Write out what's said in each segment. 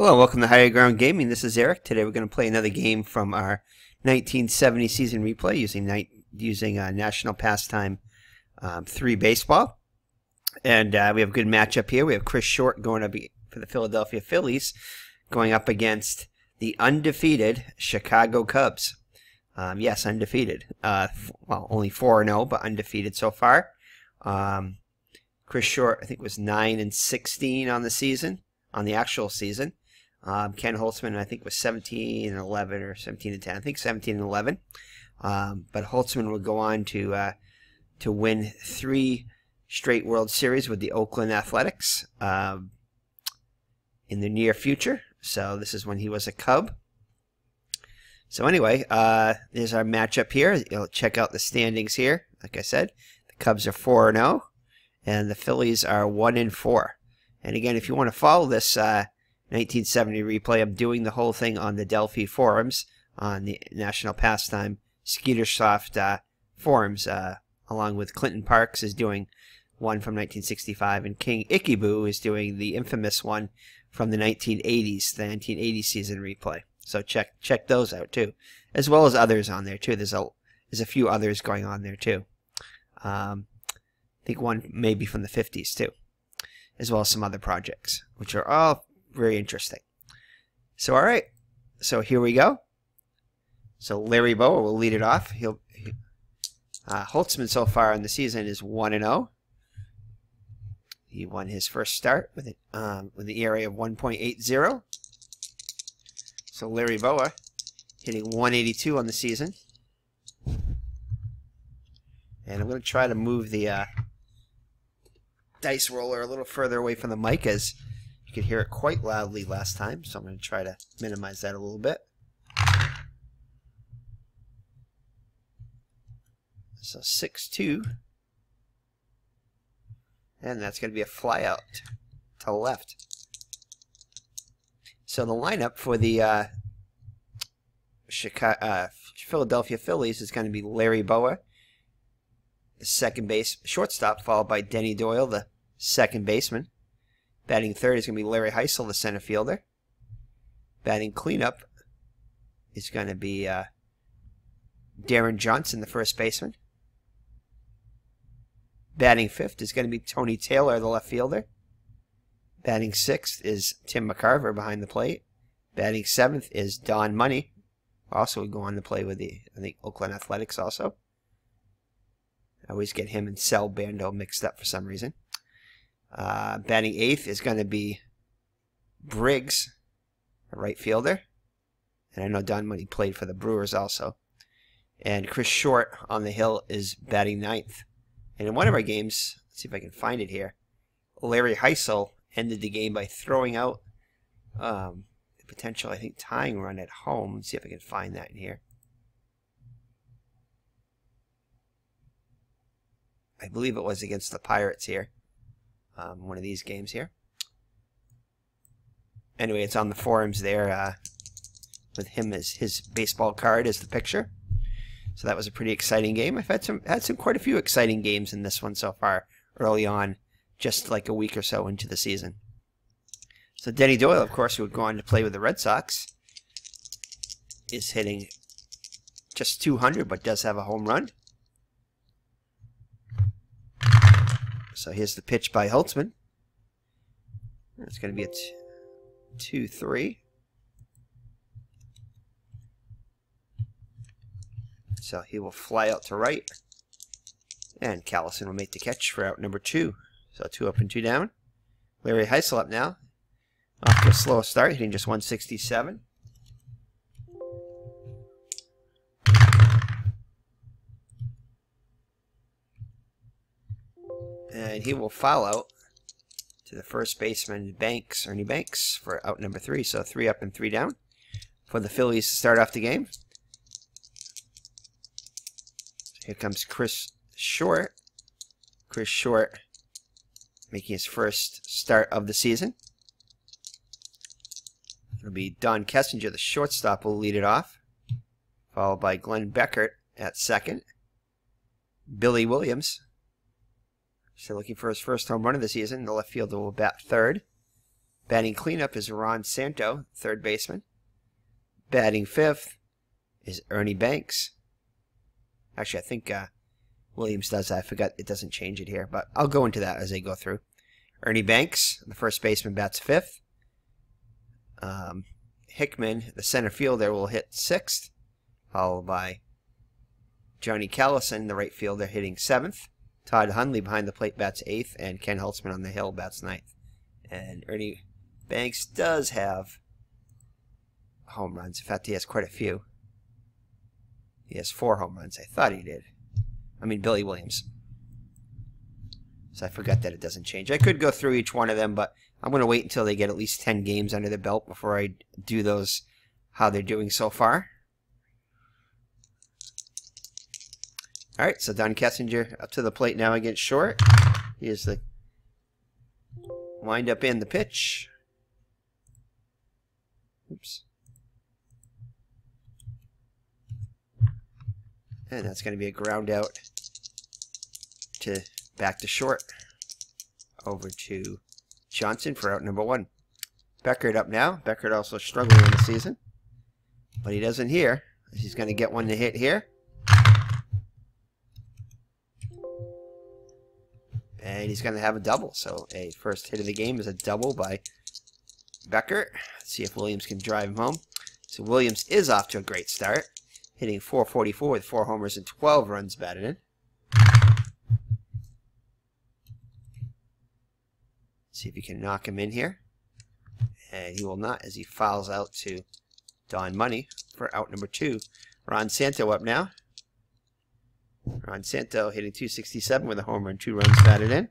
Hello, welcome to Higher Ground Gaming. This is Eric. Today we're going to play another game from our 1970 season replay using National Pastime 3 baseball. And we have a good matchup here. We have Chris Short going up for the Philadelphia Phillies, going up against the undefeated Chicago Cubs. Yes, undefeated. Well, only 4-0, but undefeated so far. Chris Short, I think, was 9-16 on the season, on the actual season. Ken Holtzman, I think, was 17-11 or 17-10. I think 17-11. But Holtzman would go on to win 3 straight World Series with the Oakland Athletics in the near future. So this is when he was a Cub. So anyway, there's our matchup here. You'll check out the standings here. Like I said, the Cubs are 4-0, and the Phillies are 1-4. And again, if you want to follow this 1970 replay, I'm doing the whole thing on the Delphi forums, on the National Pastime Skeetersoft forums, along with Clinton Parks is doing one from 1965, and King Ikeboo is doing the infamous one from the 1980s, the 1980 season replay. So check those out too, as well as others on there too. There's a few others going on there too. I think one maybe from the 50s too, as well as some other projects, which are all very interesting. So all right, so here we go. So Larry Bowa will lead it off. Holtzman so far in the season is 1-0. He won his first start with the ERA of 1.80. So Larry Bowa hitting 182 on the season. And I'm going to try to move the dice roller a little further away from the mic, as you could hear it quite loudly last time. So I'm going to try to minimize that a little bit. So 6-2. And that's going to be a fly out to the left. So the lineup for the Philadelphia Phillies is going to be Larry Bowa, the second base shortstop, followed by Denny Doyle, the second baseman. Batting third is going to be Larry Heisel, the center fielder. Batting cleanup is going to be Darren Johnson, the first baseman. Batting fifth is going to be Tony Taylor, the left fielder. Batting sixth is Tim McCarver behind the plate. Batting seventh is Don Money. Also would go on to play with the Oakland Athletics also. I always get him and Sal Bando mixed up for some reason. Batting eighth is going to be Briggs, a right fielder. And I know Don Money played for the Brewers also. And Chris Short on the hill is batting ninth. And in one of our games, let's see if I can find it here, Larry Heisel ended the game by throwing out the potential, I think, tying run at home. Let's see if I can find that in here. I believe it was against the Pirates here. One of these games here. Anyway, it's on the forums there with him as his baseball card as the picture. So that was a pretty exciting game. I've had quite a few exciting games in this one so far early on, just like a week or so into the season. So Denny Doyle, of course, who would go on to play with the Red Sox, is hitting just 200, but does have a home run. So here's the pitch by Holtzman. It's going to be a 2-3. So he will fly out to right. And Callison will make the catch for out number 2. So 2 up and 2 down. Larry Heisel up now. Off to a slow start, hitting just 167. And he will foul out to the first baseman, Banks, Ernie Banks, for out number 3. So 3 up and 3 down for the Phillies to start off the game. Here comes Chris Short. Chris Short making his first start of the season. It'll be Don Kessinger, the shortstop, will lead it off, followed by Glenn Beckert at second. Billy Williams, still looking for his first home run of the season. The left fielder will bat third. Batting cleanup is Santo, third baseman. Batting fifth is Ernie Banks. Actually, I think Williams does that. I forgot it doesn't change it here, but I'll go into that as I go through. Ernie Banks, the first baseman, bats fifth. Hickman, the center fielder, will hit sixth, followed by Johnny Callison, the right fielder, hitting seventh. Todd Hundley behind the plate bats eighth, and Ken Holtzman on the hill bats ninth. And Ernie Banks does have home runs. In fact, he has quite a few. He has 4 home runs. I thought he did. I mean, Billy Williams. So I forgot that it doesn't change. I could go through each one of them, but I'm going to wait until they get at least 10 games under their belt before I do those, how they're doing so far. All right, so Don Kessinger up to the plate now against Short. Here's the wind-up and the pitch. Oops. And that's going to be a ground out to back to Short. Over to Johnson for out number 1. Beckert up now. Beckert also struggling in the season. But he doesn't here. He's going to get one to hit here. And he's going to have a double. So a first hit of the game is a double by Beckert. Let's see if Williams can drive him home. So Williams is off to a great start, hitting .444 with 4 homers and 12 runs batted in. See if he can knock him in here. And he will not, as he fouls out to Don Money for out number 2. Santo up now. Santo hitting .267 with a homer and 2 runs batted in.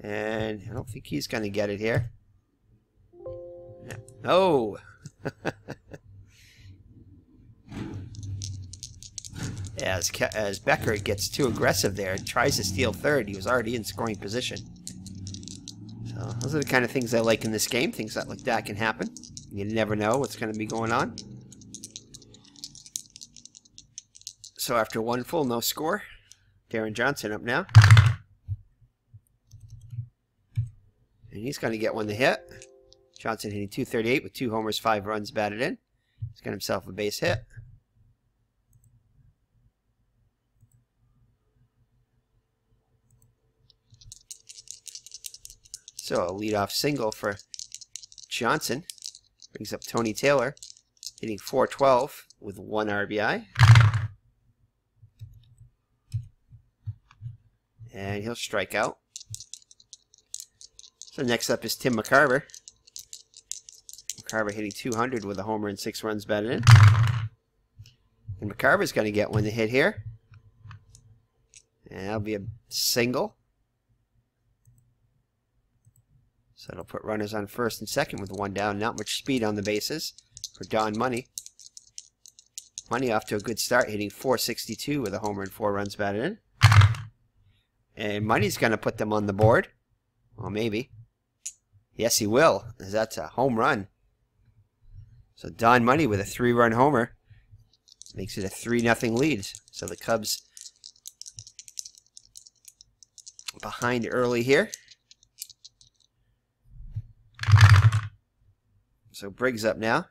And I don't think he's going to get it here. No! As Beckert gets too aggressive there and tries to steal third, he was already in scoring position. So those are the kind of things I like in this game. Things like that can happen. You never know what's going to be going on. So after 1 full, no score. Darren Johnson up now. And he's going to get one to hit. Johnson hitting .238 with 2 homers, 5 runs batted in. He's got himself a base hit. So a leadoff single for Johnson. Brings up Tony Taylor, hitting .412 with 1 RBI. And he'll strike out. So next up is Tim McCarver. McCarver hitting .200 with a homer and 6 runs batted in. And McCarver's going to get one to hit here. And that'll be a single. So it'll put runners on first and second with 1 down. Not much speed on the bases for Don Money. Money off to a good start, hitting .462 with a homer and 4 runs batted in. And Money's going to put them on the board. Well, maybe. Yes, he will, as that's a home run. So Don Money with a 3-run homer makes it a 3-0 lead. So the Cubs behind early here. So Briggs up now.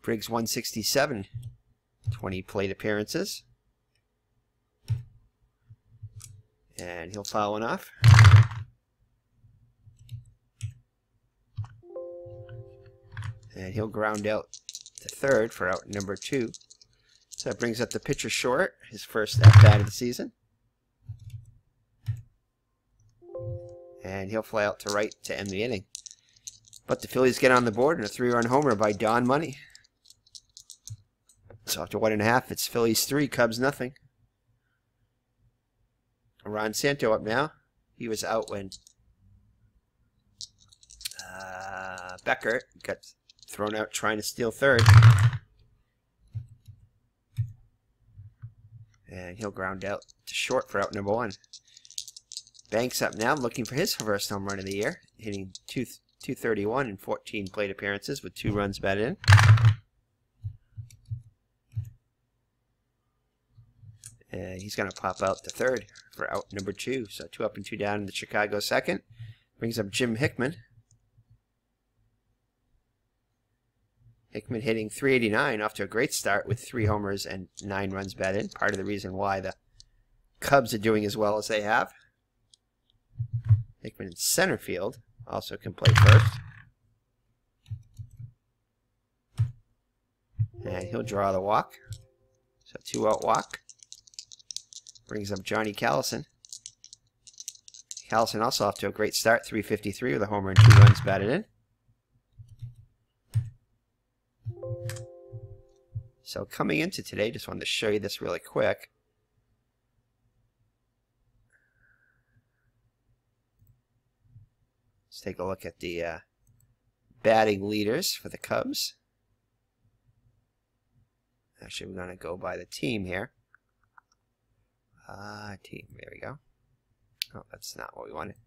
Briggs 167, 20 plate appearances. And he'll foul one off. And he'll ground out to third for out number 2. So that brings up the pitcher Short, his first at-bat of the season. And he'll fly out to right to end the inning. But the Phillies get on the board and a 3-run homer by Don Money. So after 1.5, it's Phillies 3, Cubs nothing. Santo up now. He was out when Beckert got thrown out trying to steal third. And he'll ground out to Short for out number 1. Banks up now, looking for his first home run of the year, hitting .231 in 14 plate appearances with 2 runs batted in. And he's going to pop out to third for out number 2. So 2 up and 2 down in the Chicago second. Brings up Jim Hickman. Hickman hitting .389, off to a great start with 3 homers and 9 runs batted. Part of the reason why the Cubs are doing as well as they have. Hickman in center field also can play first. And he'll draw the walk. So 2-out walk. Brings up Johnny Callison. Callison also off to a great start, .353 with a homer and 2 runs batted in. So coming into today, just wanted to show you this really quick. Let's take a look at the batting leaders for the Cubs. Actually, we're going to go by the team here. Team, there we go. Oh, that's not what we wanted.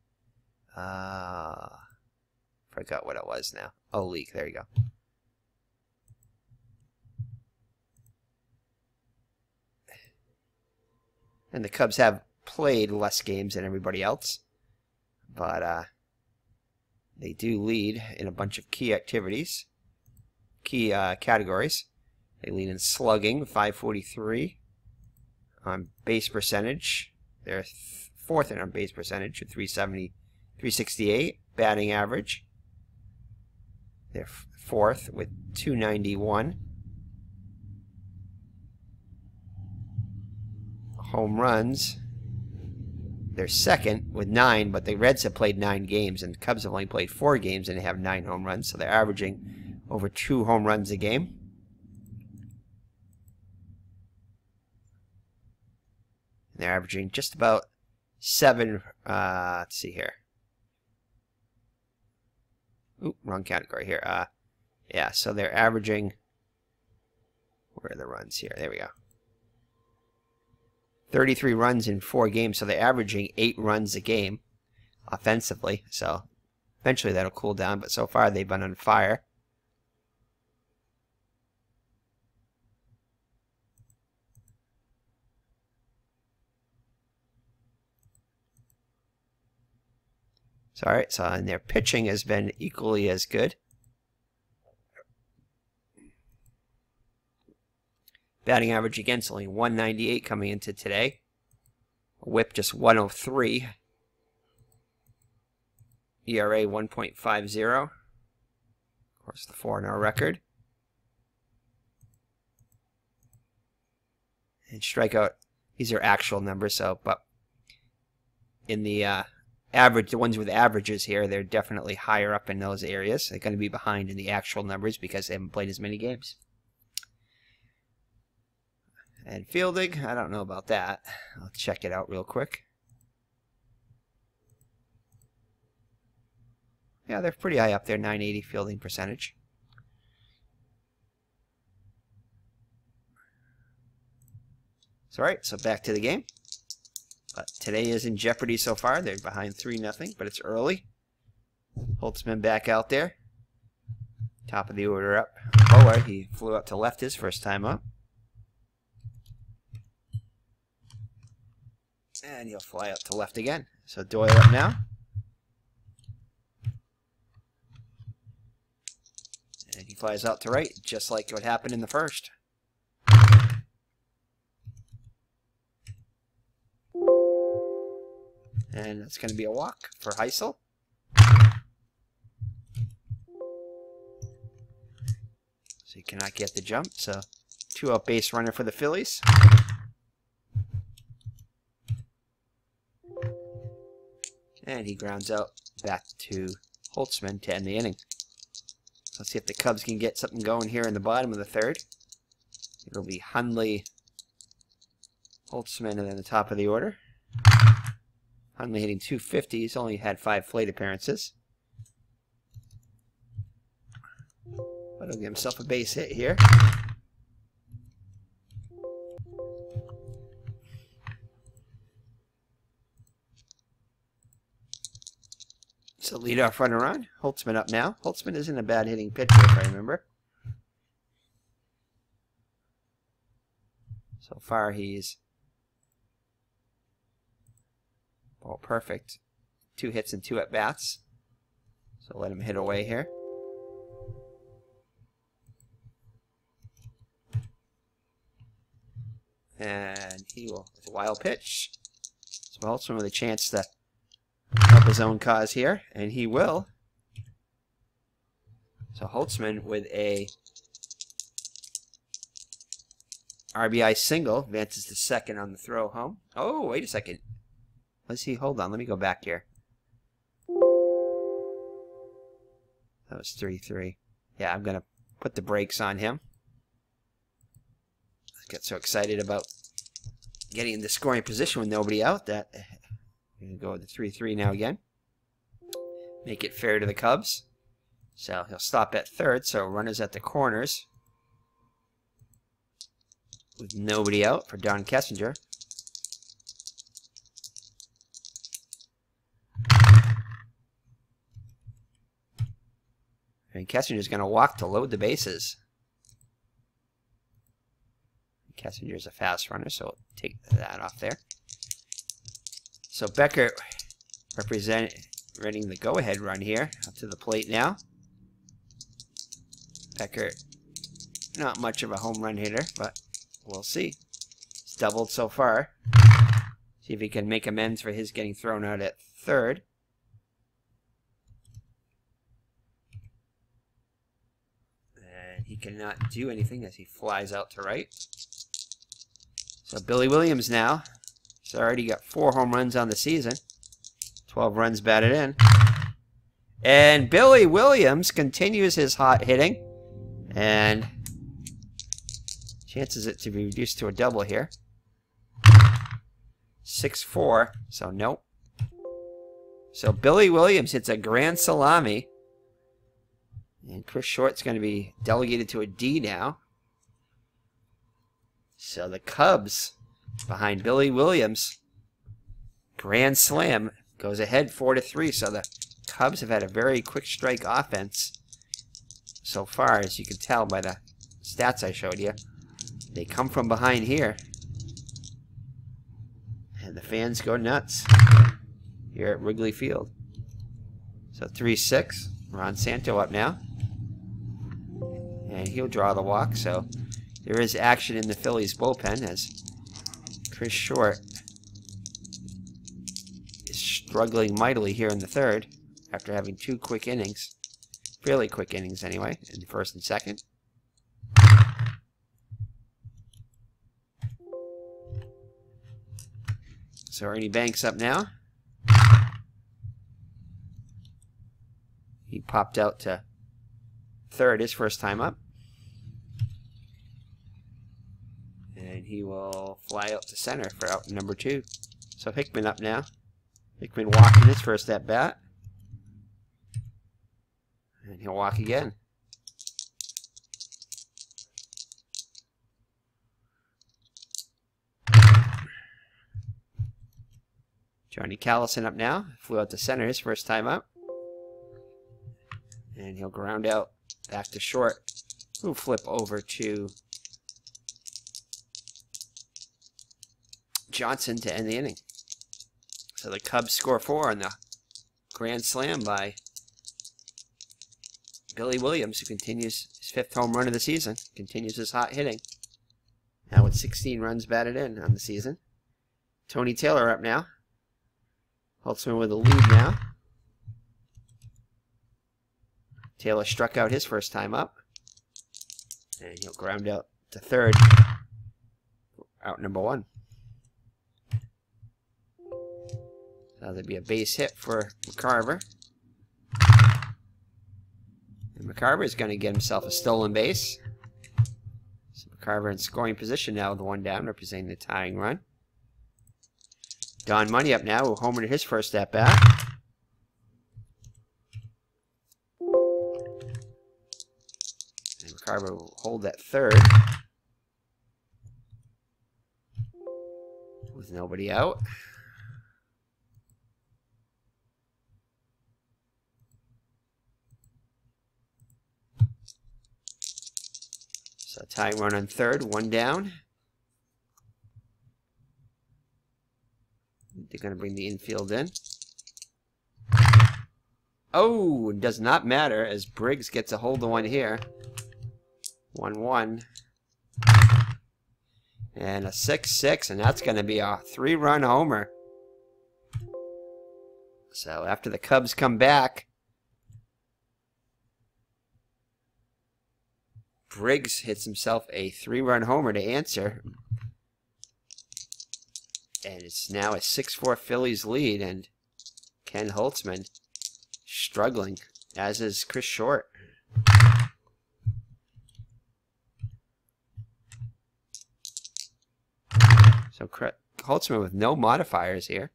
Forgot what it was now. Oh, league, there you go. And the Cubs have played less games than everybody else. But they do lead in a bunch of key activities. Key categories. They lead in slugging, .543. On base percentage, they're fourth in on base percentage with .368. Batting average, they're fourth with .291. Home runs, they're second with 9, but the Reds have played 9 games, and the Cubs have only played 4 games, and they have 9 home runs, so they're averaging over 2 home runs a game. They're averaging just about 7, let's see here. Oop, wrong category here. Yeah, so they're averaging, where are the runs here? There we go. 33 runs in 4 games, so they're averaging 8 runs a game offensively. So eventually that'll cool down, but so far they've been on fire. So, all right, so and their pitching has been equally as good. Batting average against only .198 coming into today. Whip just .103. ERA 1.50. Of course, the 4-0 record. And strikeout, these are actual numbers, so, but in the average, the ones with averages here, they're definitely higher up in those areas. They're going to be behind in the actual numbers because they haven't played as many games. And fielding, I don't know about that. I'll check it out real quick. Yeah, they're pretty high up there, .980 fielding percentage. So, all right, so back to the game. But today is in jeopardy so far. They're behind 3-0, but it's early. Holtzman back out there. Top of the order up. Boa, he flew up to left his first time up. And he'll fly up to left again. So Doyle up now. And he flies out to right, just like what happened in the first. And it's going to be a walk for Heisel. So he cannot get the jump. So 2-out base runner for the Phillies. And he grounds out back to Holtzman to end the inning. Let's see if the Cubs can get something going here in the bottom of the third. It'll be Hundley, Holtzman, and then the top of the order. Hundley hitting .250. He's only had 5 plate appearances. But he'll give himself a base hit here. So leadoff runner on. Holtzman up now. Holtzman isn't a bad hitting pitcher, if I remember. So far he's perfect. 2 hits and 2 at-bats. So let him hit away here. And he will, with a wild pitch. So Holtzman with a chance to help his own cause here, and he will. So Holtzman with a RBI single, advances to second on the throw home. Oh, wait a second. Let's see, hold on, let me go back here. That was 3-3. Yeah, I'm going to put the brakes on him. I got so excited about getting in the scoring position with nobody out that I'm going to go with the 3-3 now again. Make it fair to the Cubs. So he'll stop at third, so runners at the corners. With nobody out for Don Kessinger. And Kessinger's going to walk to load the bases. Kessinger's a fast runner, so we'll take that off there. So Becker representing the go-ahead run here. Up to the plate now. Becker, not much of a home run hitter, but we'll see. He's doubled so far. See if he can make amends for his getting thrown out at third. And he cannot do anything as he flies out to right. So Billy Williams now. He's already got 4 home runs on the season. 12 runs batted in. And Billy Williams continues his hot hitting. And chances it to be reduced to a double here. 6-4, so nope. So Billy Williams hits a grand salami. And Chris Short's going to be delegated to a D now. So the Cubs, behind Billy Williams, grand slam, goes ahead 4-3. So the Cubs have had a very quick strike offense so far, as you can tell by the stats I showed you. They come from behind here. And the fans go nuts here at Wrigley Field. So 3-6. Ron Santo up now. And he'll draw the walk. So there is action in the Phillies bullpen as Chris Short is struggling mightily here in the third after having 2 quick innings. Fairly quick innings anyway, in the first and second. So Ernie Banks up now. He popped out to third his first time up. And he will fly out to center for out number 2. So Hickman up now. Hickman walking his first at bat. And he'll walk again. Johnny Callison up now. Flew out to center his first time up. And he'll ground out back to short. We'll flip over to Johnson to end the inning. So the Cubs score 4 on the grand slam by Billy Williams, who continues his 5th home run of the season. Continues his hot hitting. Now with 16 runs batted in on the season. Tony Taylor up now. Holtzman with a lead now. Taylor struck out his first time up. And he'll ground out to third. Out number 1. So there'll be a base hit for McCarver. And McCarver is going to get himself a stolen base. So McCarver in scoring position now with 1 down, representing the tying run. Don Money up now, who homered his first at bat. And McCarver will hold that third. With nobody out. So tying run on third, 1 down. They're going to bring the infield in. Oh, it does not matter as Briggs gets a hold of one here. 1-1. And a 6-6, and that's going to be a 3-run homer. So after the Cubs come back, Briggs hits himself a 3-run homer to answer. And it's now a 6-4 Phillies lead, and Ken Holtzman struggling, as is Chris Short. So Holtzman with no modifiers here.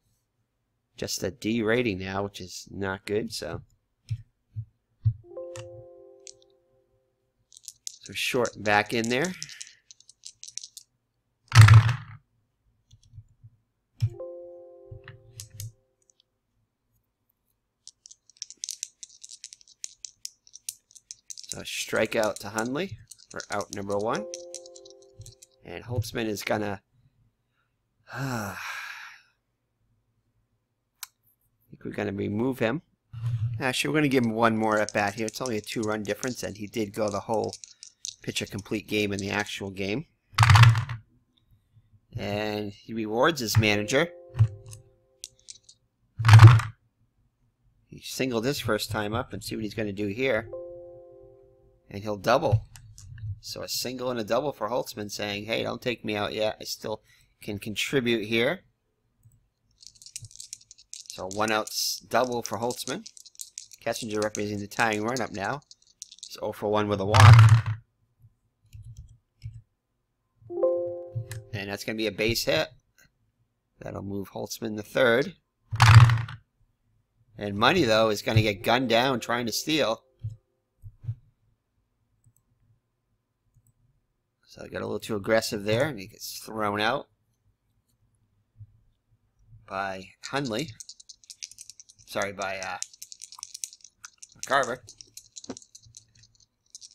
Just a D rating now, which is not good. So Short back in there. So strikeout to Hundley for out number 1. And Holtzman is going to... I think we're going to remove him. Actually, we're going to give him one more at bat here. It's only a 2-run difference, and he did go the whole pitch a complete game in the actual game. And he rewards his manager. He singled his first time up, and see what he's going to do here. And he'll double. So a single and a double for Holtzman, saying, hey, don't take me out yet. I still can contribute here. So 1-out double for Holtzman. Kessinger representing the tying run up now. He's 0 for 1 with a walk. And that's going to be a base hit. That'll move Holtzman to third. And Money, though, is going to get gunned down trying to steal. So I got a little too aggressive there, and he gets thrown out by Hundley. Sorry, by Carver.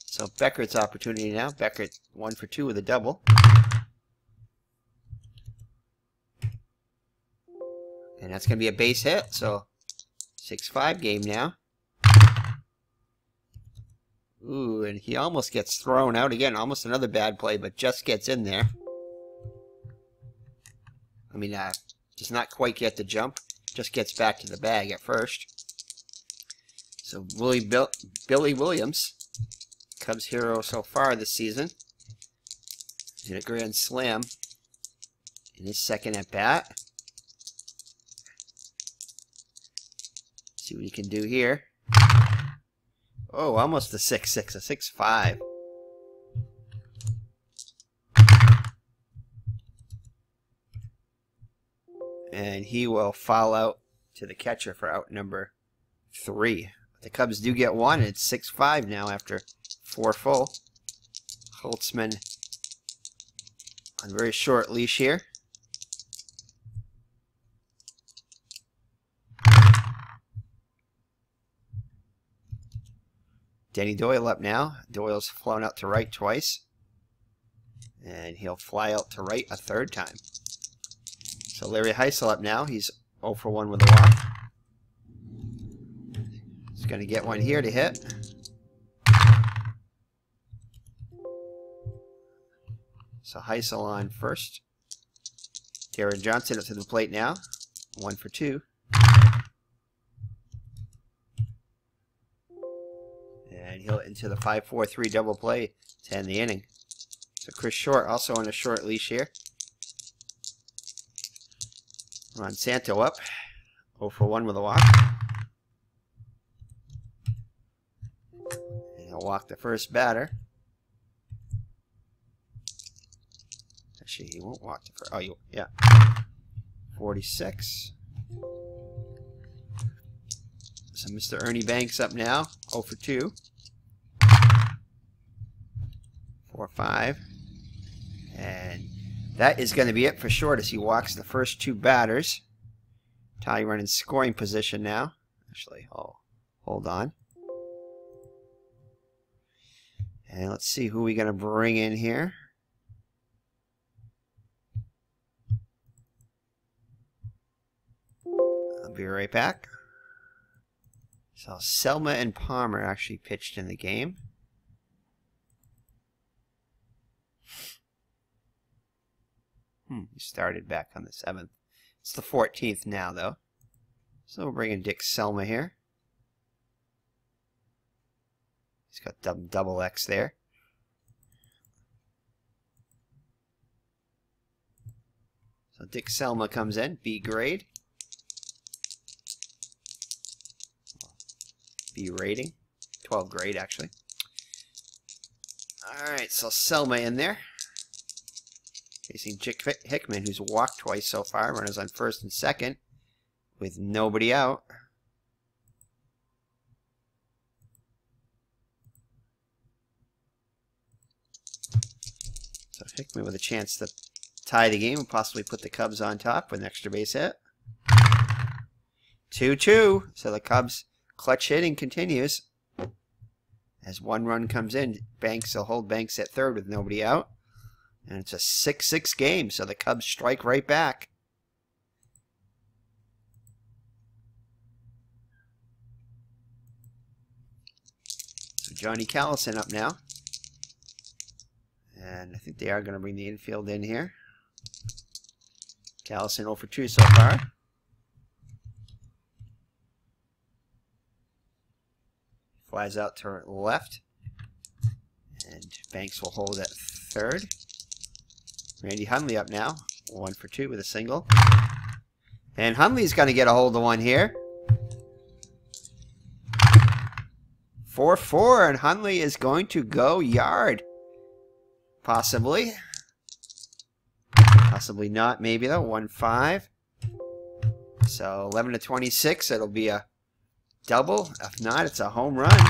So Becker's opportunity now. Becker 1 for 2 with a double. And that's going to be a base hit. So 6-5 game now. Ooh, and he almost gets thrown out again. Almost another bad play, but just gets in there. I mean, does not quite get the jump. Just gets back to the bag at first. So Billy Williams, Cubs hero so far this season, hit a grand slam in his second at bat. See what he can do here. Oh, almost a 6-6, a 6-5. And he will foul out to the catcher for out number 3. The Cubs do get 1. It's 6-5 now after 4 full. Holtzman on a very short leash here. Denny Doyle up now. Doyle's flown out to right twice. And he'll fly out to right a third time. So Larry Heisel up now. He's 0 for 1 with a walk. He's going to get one here to hit. So Heisel on first. Darren Johnson up to the plate now. 1 for 2. And he'll into the 5-4-3 double play to end the inning. So Chris Short also on a short leash here. Ron Santo up. 0 for 1 with a walk. And he'll walk the first batter. Actually, he won't walk the first. Oh, yeah. 46. So Mr. Ernie Banks up now. 0 for 2. 4-5. And that is going to be it for Short as he walks the first 2 batters. Ty run in scoring position now. Actually, hold on. And let's see who we're going to bring in here. I'll be right back. So Selma and Palmer actually pitched in the game. He started back on the 7th. It's the 14th now, though. So we'll bring in Dick Selma here. He's got double X there. So Dick Selma comes in, B grade. B rating. 12 grade, actually. Alright, so Selma in there. Facing Chick Hickman, who's walked twice so far. Runners on first and second with nobody out. So Hickman with a chance to tie the game and possibly put the Cubs on top with an extra base hit. 2-2. So the Cubs clutch hitting continues. As one run comes in, Banks will hold Banks at third with nobody out. And it's a 6-6 game, so the Cubs strike right back. So Johnny Callison up now. And I think they are going to bring the infield in here. Callison 0 for 2 so far. Flies out to left. And Banks will hold at third. Randy Hundley up now. 1 for 2 with a single. And Hundley's going to get a hold of one here. 4-4, and Hundley is going to go yard. Possibly. Possibly not, maybe though. 1-5. So 11-26, it'll be a double. If not, it's a home run.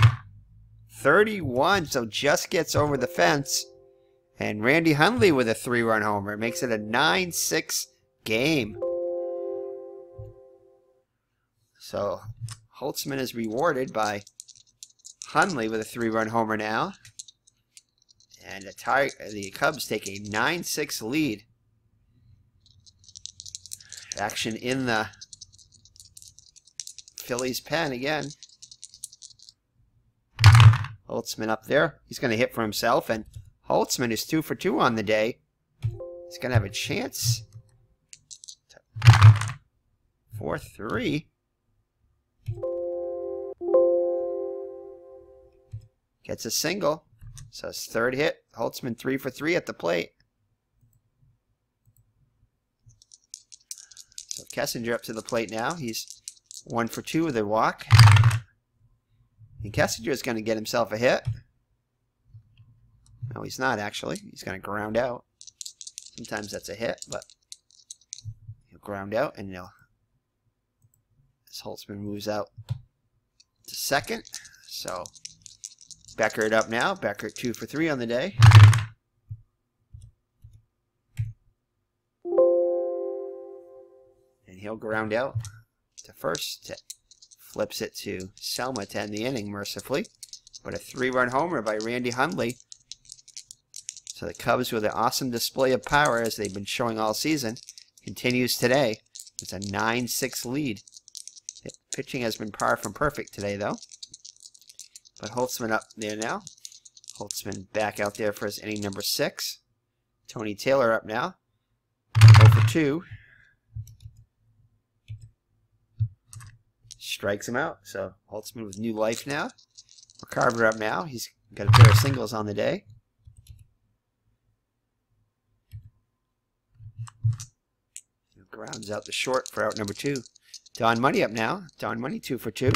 31, so just gets over the fence. And Randy Hundley with a 3-run homer makes it a 9-6 game. So Holtzman is rewarded by Hundley with a 3-run homer now. And the Cubs take a 9-6 lead. Action in the Phillies pen again. Holtzman up there. He's going to hit for himself, and Holtzman is 2 for 2 on the day. He's going to have a chance. 4-3. Gets a single. So his third hit. Holtzman 3 for 3 at the plate. So Kessinger up to the plate now. He's 1 for 2 with a walk. And Kessinger is going to get himself a hit. No, he's not actually. He's going to ground out. Sometimes that's a hit, but he'll ground out, and as Holtzman moves out to second. So Beckert up now. Beckert 2 for 3 on the day. And he'll ground out to first. Flips it to Selma to end the inning, mercifully. But a 3-run homer by Randy Hundley. So the Cubs, with an awesome display of power, as they've been showing all season, continues today. It's a 9-6 lead. Pitching has been far from perfect today, though. But Holtzman up there now. Holtzman back out there for his inning number 6. Tony Taylor up now. 0 for 2. Strikes him out. So Holtzman with new life now. McCarver up now. He's got a pair of singles on the day. Grounds out the short for out number 2. Don Money up now. Don Money 2 for 2.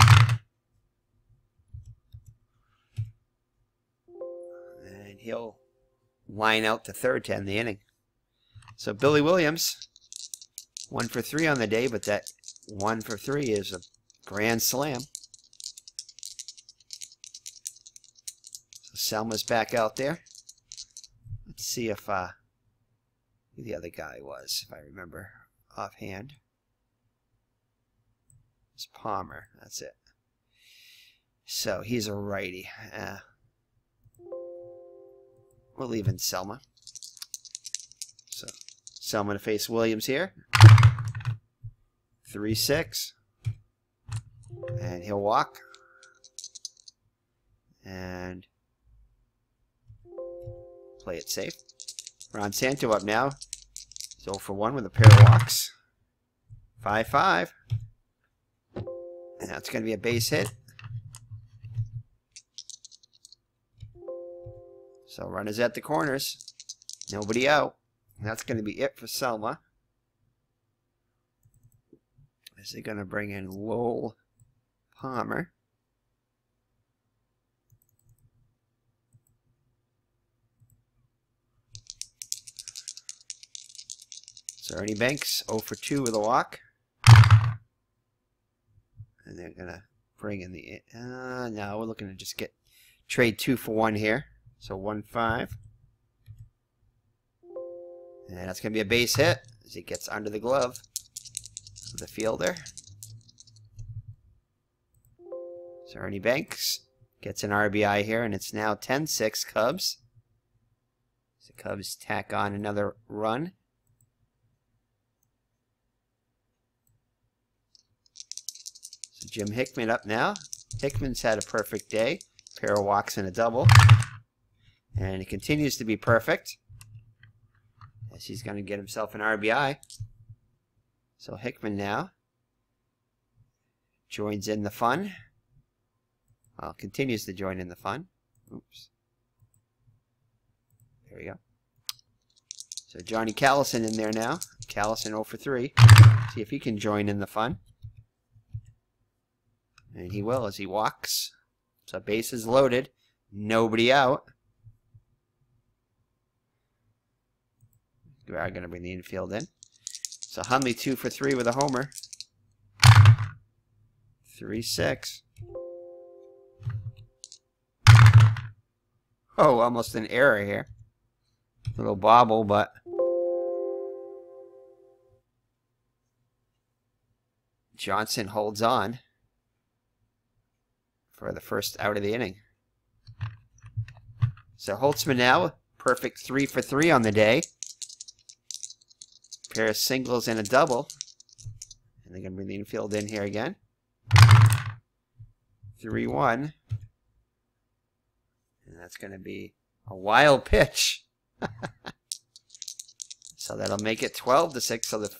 And he'll line out to third to end the inning. So Billy Williams, 1 for 3 on the day, but that 1 for 3 is a grand slam. So Selma's back out there. Let's see if who the other guy was, if I remember offhand. It's Palmer. That's it. So he's a righty. We'll leave in Selma. So Selma to face Williams here. 3-6. And he'll walk. And play it safe. Ron Santo up now. So for 1 with a pair of walks. 5-5. And that's going to be a base hit. So runners at the corners. Nobody out. And that's going to be it for Selma. Is he going to bring in Lowell Palmer? So Ernie Banks 0 for 2 with a walk. And they're going to bring in the... no, we're looking to just trade 2 for 1 here. So 1-5. And that's going to be a base hit as he gets under the glove of the fielder. So Ernie Banks gets an RBI here, and it's now 10-6 Cubs. So Cubs tack on another run. So Jim Hickman up now. Hickman's had a perfect day. Pair of walks and a double. And it continues to be perfect. As he's going to get himself an RBI. So Hickman now joins in the fun. Well, continues to join in the fun. Oops. There we go. So Johnny Callison in there now. Callison 0 for 3. See if he can join in the fun. And he will as he walks. So base is loaded. Nobody out. We are going to bring the infield in. So Hundley 2 for 3 with a homer. 3-6. Oh, almost an error here. Little bobble, but Johnson holds on for the first out of the inning. So Holtzman now, perfect 3 for 3 on the day. Pair of singles and a double. And they're going to bring the infield in here again. 3-1. And that's going to be a wild pitch. So that'll make it 12-6. So the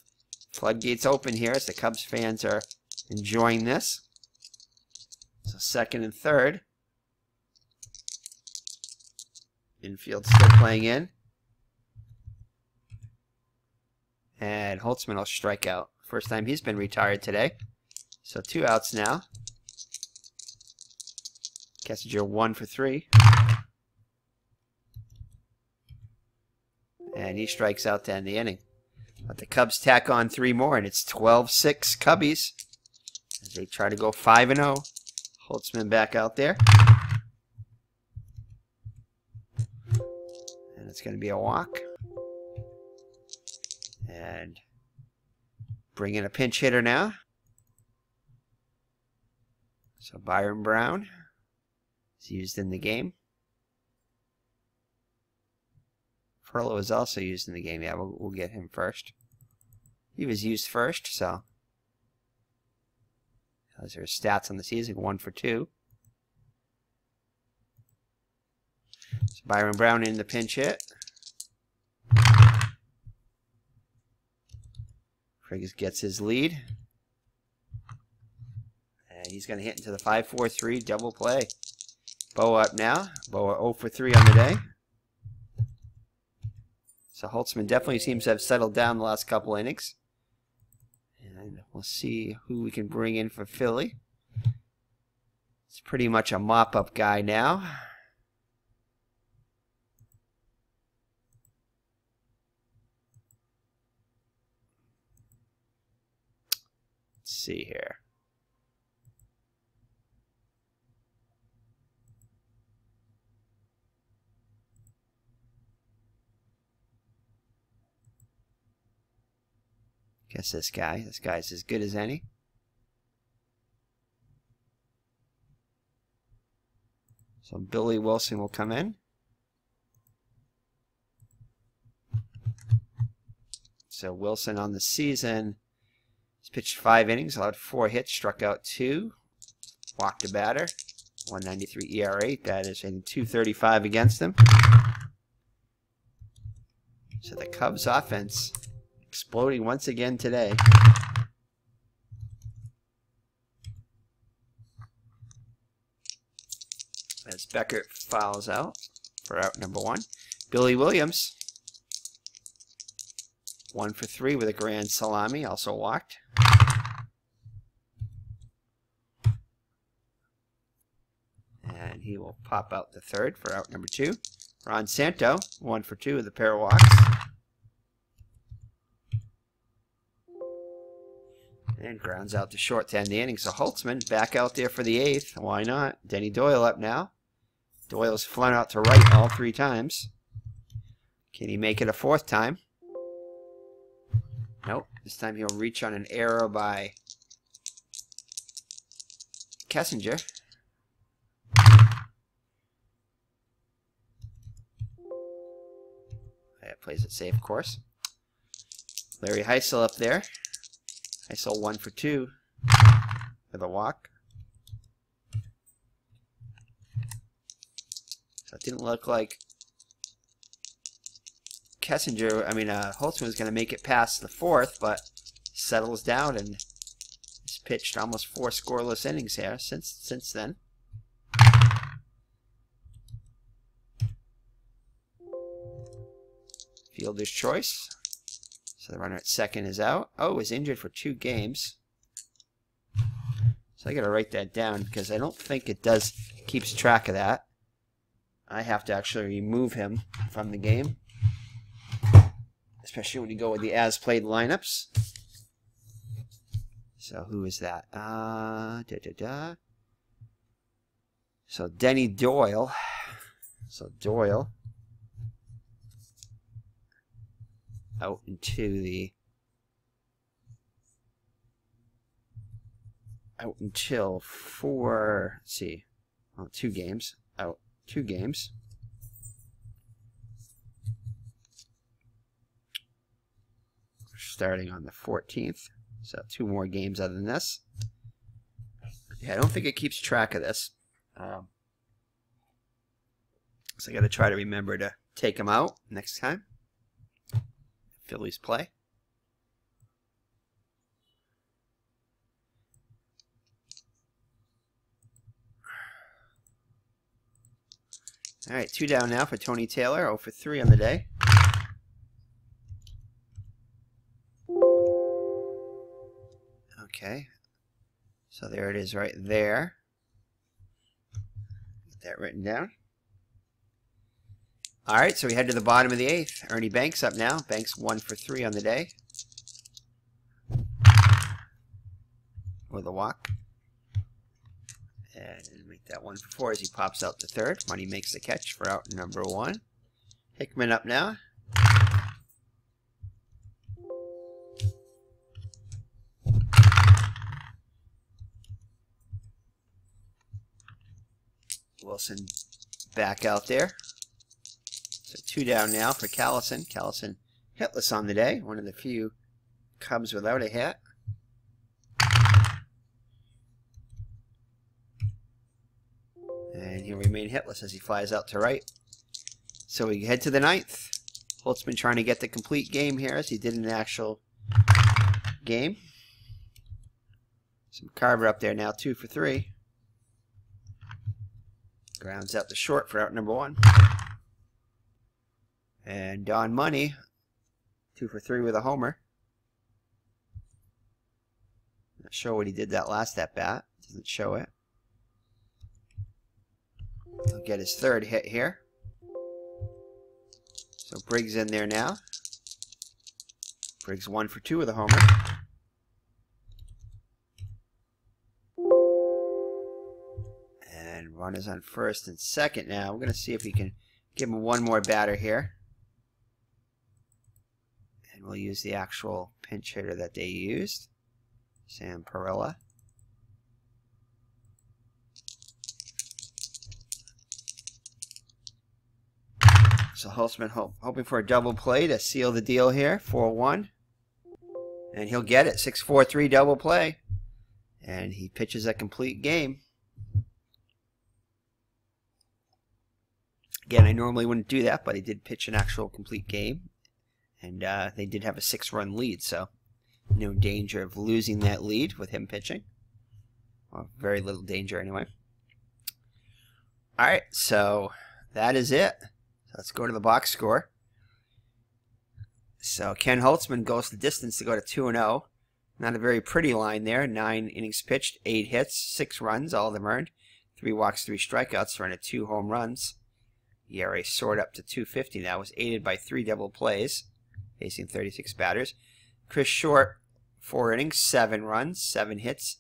floodgates open here as the Cubs fans are enjoying this. So second and third. Infield still playing in. And Holtzman will strike out. First time he's been retired today. So 2 outs now. Kessinger 1 for 3. And he strikes out to end the inning. But the Cubs tack on 3 more, and it's 12-6 Cubbies. As they try to go 5-0. Holtzman back out there. And it's going to be a walk. And bring in a pinch hitter now. So Byron Brown is used in the game. Furlow is also used in the game. Yeah, we'll get him first. He was used first, so those are his stats on the season. 1 for 2. So Byron Brown in the pinch hit. Friggs gets his lead. And he's going to hit into the 5-4-3 double play. Boa up now. Boa 0 for 3 on the day. So Holtzman definitely seems to have settled down the last couple innings. And we'll see who we can bring in for Philly. It's pretty much a mop-up guy now. Let's see here. Guess this guy's as good as any. So Billy Wilson will come in. So Wilson on the season, he's pitched 5 innings, allowed 4 hits, struck out 2, walked a batter, 1.93 ERA. That is in 2.35 against him. So the Cubs offense Exploding once again today. As Beckert fouls out for out number 1. Billy Williams, 1 for 3 with a grand salami, also walked. And he will pop out the 3rd for out number 2. Ron Santo, 1 for 2 with a pair of walks. And grounds out to short to end the inning. So Holtzman back out there for the 8th. Why not? Denny Doyle up now. Doyle's flown out to right all 3 times. Can he make it a 4th time? Nope. This time he'll reach on an error by Kessinger. That plays it safe, of course. Larry Heisel up there. Heisel 1 for 2 with a walk. So it didn't look like Holtzman was going to make it past the 4th, but settles down and has pitched almost 4 scoreless innings here since then. Fielder's choice. So the runner at 2nd is out. Oh, is injured for 2 games. So I got to write that down because I don't think it keeps track of that. I have to actually remove him from the game, especially when you go with the as-played lineups. So who is that? So Denny Doyle. So Doyle out until 4. Let's see, 2 games out. 2 games. Starting on the 14th. So 2 more games other than this. Yeah, I don't think it keeps track of this. So I got to try to remember to take them out next time Phillies play. All right, 2 down now for Tony Taylor, 0 for 3 on the day. Okay, so there it is right there. Get that written down. All right, so we head to the bottom of the 8th. Ernie Banks up now. Banks 1 for 3 on the day with a walk. And make that 1 for 4 as he pops out the 3rd. Money makes the catch for out number 1. Hickman up now. Wilson back out there. So 2 down now for Callison. Callison hitless on the day. One of the few Cubs without a hit. And he'll remain hitless as he flies out to right. So we head to the 9th. Holtzman trying to get the complete game here as he did in the actual game. Some Carver up there now, 2 for 3. Grounds out the short for out number 1. And Don Money, 2 for 3 with a homer. Not sure what he did that last at bat. Doesn't show it. He'll get his 3rd hit here. So Briggs in there now. Briggs 1 for 2 with a homer. And runners on 1st and 2nd now. We're going to see if we can give him one more batter here. And we'll use the actual pinch hitter that they used. Sam Perella. So Holtzman hoping for a double play to seal the deal here, 4-1. And he'll get it, 6-4-3 double play. And he pitches a complete game. Again, I normally wouldn't do that, but he did pitch an actual complete game. And they did have a 6-run lead, so no danger of losing that lead with him pitching. Well, very little danger anyway. All right, so that is it. So let's go to the box score. So Ken Holtzman goes the distance to go to 2-0. Not a very pretty line there. 9 innings pitched, 8 hits, 6 runs, all of them earned. 3 walks, 3 strikeouts for 2 home runs. ERA soared up to 2.50 now. Was aided by 3 double plays, facing 36 batters. Chris Short, 4 innings, 7 runs, 7 hits,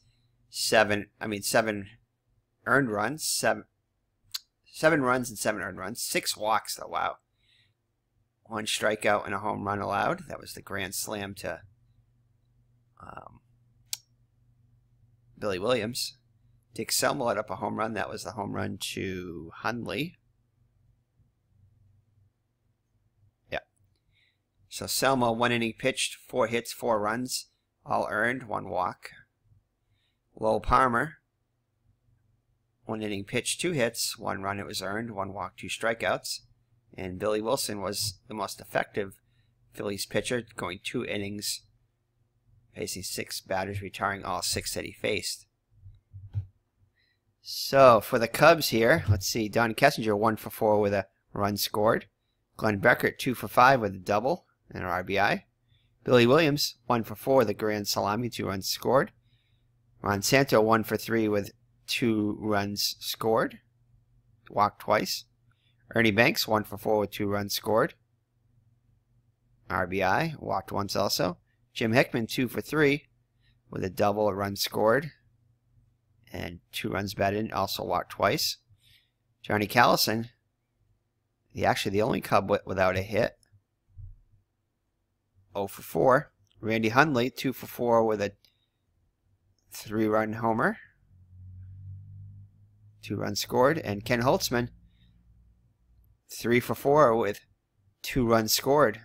7 earned runs, 7 runs and 7 earned runs. 6 walks though. Wow. 1 strikeout and a home run allowed. That was the grand slam to Billy Williams. Dick Selma let up a home run. That was the home run to Hundley. Yeah. So Selma, 1 inning pitched, 4 hits, 4 runs, all earned, 1 walk. Lowell Palmer, 1 inning pitched, 2 hits, 1 run, it was earned, 1 walk, 2 strikeouts. And Billy Wilson was the most effective Phillies pitcher, going 2 innings, facing 6 batters, retiring all 6 that he faced. So for the Cubs here, let's see, Don Kessinger 1 for 4 with a run scored. Glenn Beckert 2 for 5 with a double and an RBI. Billy Williams 1 for 4 with a grand salami, 2 runs scored. Ron Santo 1 for 3 with 2 runs scored. Walked twice. Ernie Banks 1 for 4 with 2 runs scored. RBI, walked once also. Jim Hickman 2 for 3 with a double, a run scored, and 2 runs batted in, also walked twice. Johnny Callison, actually the only Cub without a hit, 0 for 4. Randy Hundley 2 for 4 with a 3-run homer, 2 runs scored. And Ken Holtzman 3 for 4 with 2 runs scored,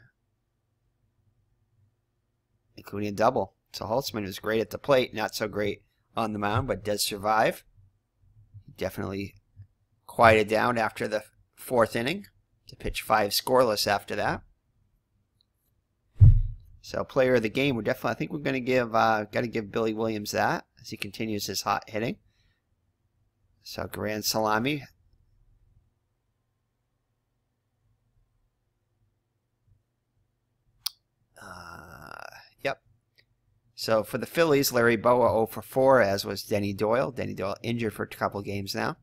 including a double. So Holtzman was great at the plate, not so great on the mound, but does survive. Definitely quieted down after the 4th inning to pitch 5 scoreless after that. So player of the game, I think we're going to give, got to give Billy Williams that as he continues his hot hitting. So grand salami. Yep. So for the Phillies, Larry Bowa 0 for 4, as was Denny Doyle. Denny Doyle injured for a couple games now.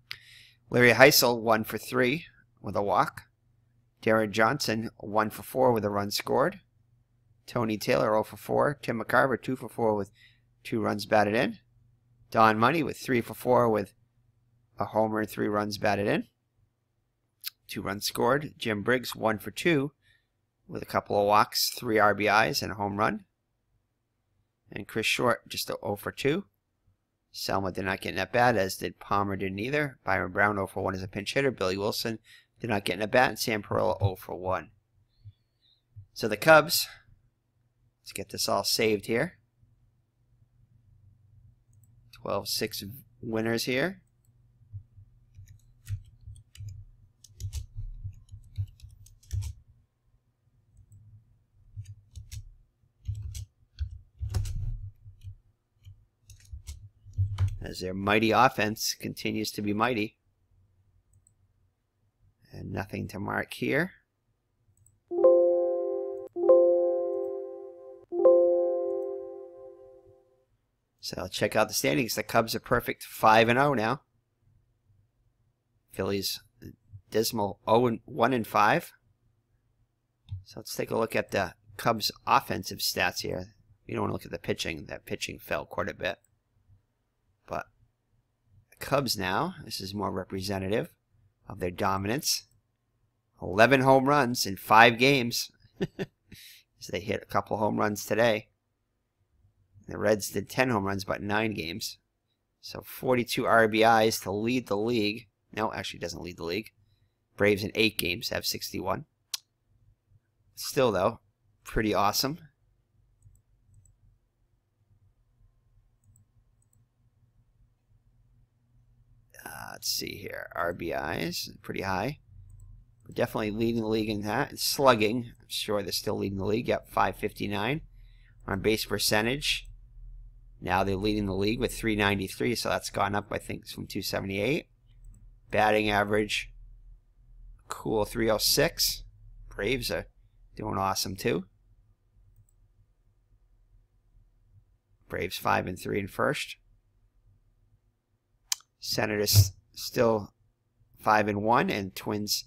Larry Heisel 1 for 3 with a walk. Darren Johnson 1 for 4 with a run scored. Tony Taylor 0 for 4. Tim McCarver 2 for 4 with 2 runs batted in. Don Money with 3 for 4 with a homer and 3 runs batted in. 2 runs scored. Jim Briggs 1 for 2 with a couple of walks, 3 RBIs, and a home run. And Chris Short just 0 for 2. Selma did not get in at bat, as did Palmer didn't either. Byron Brown 0 for 1 as a pinch hitter. Billy Wilson did not get in at bat, and Sam Perola 0 for 1. So the Cubs, let's get this all saved here. 12-6 winners here. As their mighty offense continues to be mighty. And nothing to mark here. So check out the standings. The Cubs are perfect 5-0 now. Phillies dismal 1-5. So let's take a look at the Cubs offensive stats here. You don't want to look at the pitching. That pitching fell quite a bit. But the Cubs now, this is more representative of their dominance. 11 home runs in 5 games. As they hit a couple home runs today. The Reds did 10 home runs, but 9 games. So 42 RBIs to lead the league. No, actually doesn't lead the league. Braves in 8 games have 61. Still, though, pretty awesome. Let's see here. RBIs, pretty high. definitely leading the league in that. And slugging, I'm sure they're still leading the league. Yep, 559. On base percentage, now they're leading the league with 393, so that's gone up, I think, from 278. Batting average, cool 306. Braves are doing awesome too. Braves 5-3 in first. Senators still 5-1, and Twins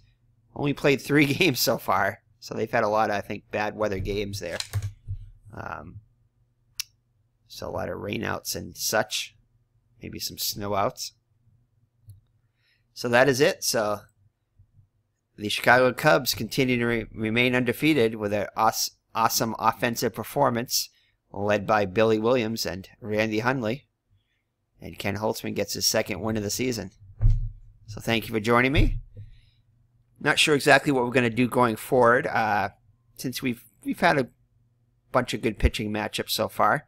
only played 3 games so far, so they've had a lot of, I think, bad weather games there. So a lot of rainouts and such, maybe some snowouts. So that is it. So the Chicago Cubs continue to remain undefeated with an awesome offensive performance led by Billy Williams and Randy Hundley. And Ken Holtzman gets his 2nd win of the season. So thank you for joining me. Not sure exactly what we're going to do going forward, since we've had a bunch of good pitching matchups so far.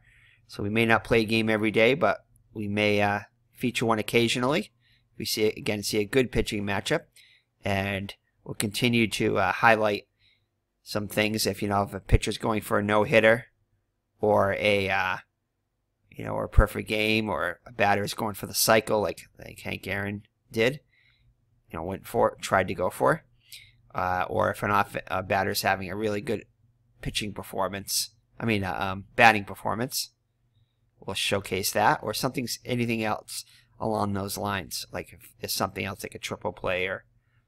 So we may not play a game every day, but we may feature one occasionally. We see a good pitching matchup, and we'll continue to highlight some things. If if a pitcher's going for a no-hitter, or a or a perfect game, or a batter is going for the cycle, like Hank Aaron did, tried to go for, or if a batter's having a really good pitching performance, batting performance, we'll showcase that, or anything else along those lines, like if there's something else like a triple play or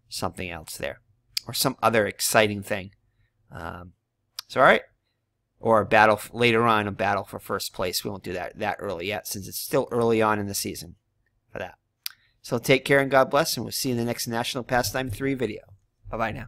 something else there, or some other exciting thing. So all right, or a battle later on, a battle for first place. We won't do that early yet, since it's still early on in the season for that. So take care and God bless, and we'll see you in the next National Pastime 3 video. Bye-bye now.